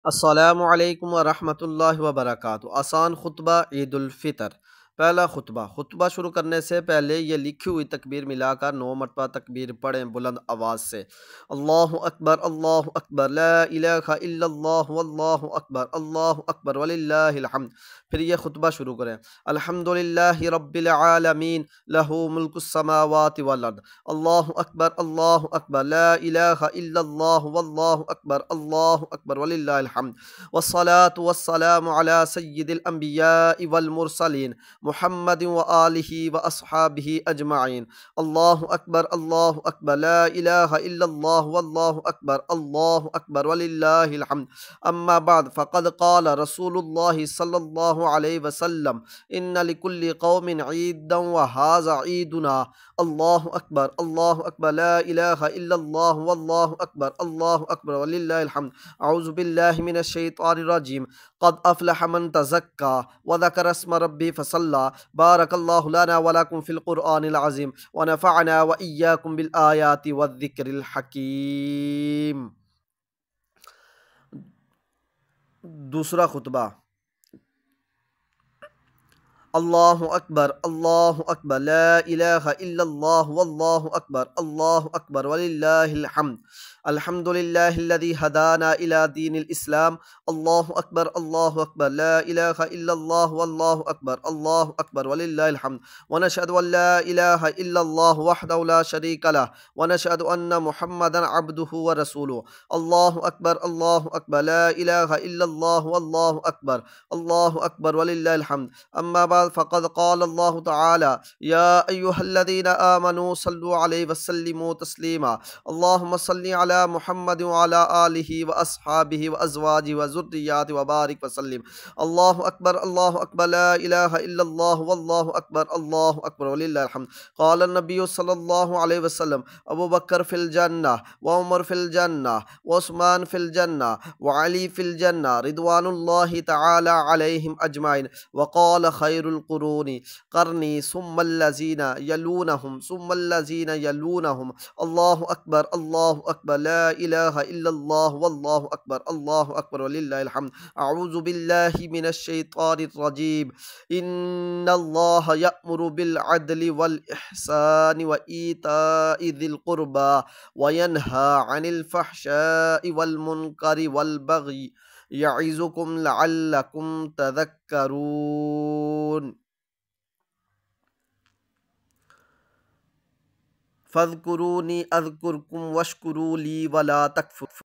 السلام علیکم ورحمۃ اللہ وبرکاتہ۔ آسان خطبہ عید الفطر۔ پہلا خطبہ شروع کرنے سے پہلے یہ لکھی ہوئی تکبیر ملا کر 9 مرتبہ تکبیر پڑھیں بلند آواز سے۔ اللہ اکبر لا الہ الا اللہ واللہ اکبر وللہ الحمد۔ پھر یہ خطبہ شروع کریں۔ الحمدللہ رب العالمین لہ ملک السماوات والارض۔ اللہ اکبر لا الہ الا اللہ واللہ اکبر وللہ الحمد والصلاة والسلام علی سید الانبیاء والمرسلین محمد وآلہ واصحابہ اجمعین۔ اللہ اکبر لا الہ الا اللہ واللہ اکبر وللہ الحمد۔ اما بعد فقد قال رسول اللہ صلی اللہ علیہ وسلم ان لکل قوم عیدا وہذا عیدنا۔ اللہ اکبر لا الہ الا اللہ واللہ اکبر وللہ الحمد۔ اعوذ باللہ من الشیطان الرجیم۔ قد افلح من تزکا وذکر اسم ربی فصلی۔ بارک اللہ لنا ولکم فی القرآن العظیم ونفعنا وإیاکم بالآیات والذکر الحکیم۔ دوسرا خطبہ۔ اللہ اکبر لا الہ الا اللہ واللہ اکبر وللہ الحمد۔ الحمدللہ الذی ہدانا الی دین الاسلام۔ اللہ اکبر لا الہ الا اللہ واللہ اکبر وللہ الحمد۔ ونشہد ان لا الہ الا اللہ وحدہ لا شریک لہ ونشہد ان محمدا عبدہ ورسولہ۔ اللہ اکبر لا الہ الا اللہ واللہ اکبر وللہ الحمد۔ اما بعد فقد قال اللہ تعالی یا ایہا الذین آمنوا صلوا علیہ وسلموا تسلیما۔ اللہم صلی علی محمد وعلی آلہ واصحابہ وازواجہ وذریاتہ وبارک وسلم۔ اللہ اکبر لا الہ الا اللہ واللہ اکبر وللہ الحمد۔ قال النبی صلی اللہ علیہ وسلم ابو بکر فی الجنہ وعمر فی الجنہ وعثمان فی الجنہ وعلی فی الجنہ رضوان اللہ تعالی علیہم اجمعین۔ وقال خیر القرون قرنی ثم الذین یلونہم ثم الذین یلونہم۔ اللہ اکبر لا الہ الا اللہ واللہ اکبر وللہ الحمد۔ اعوذ باللہ من الشیطان الرجیم۔ ان اللہ یأمر بالعدل والاحسان وایتاء ذی القربى وینہی عن الفحشاء والمنکر والبغی یعظکم لعلکم تذکرون۔ فاذکرونی اذکرکم واشکروا لی ولا تکفرون۔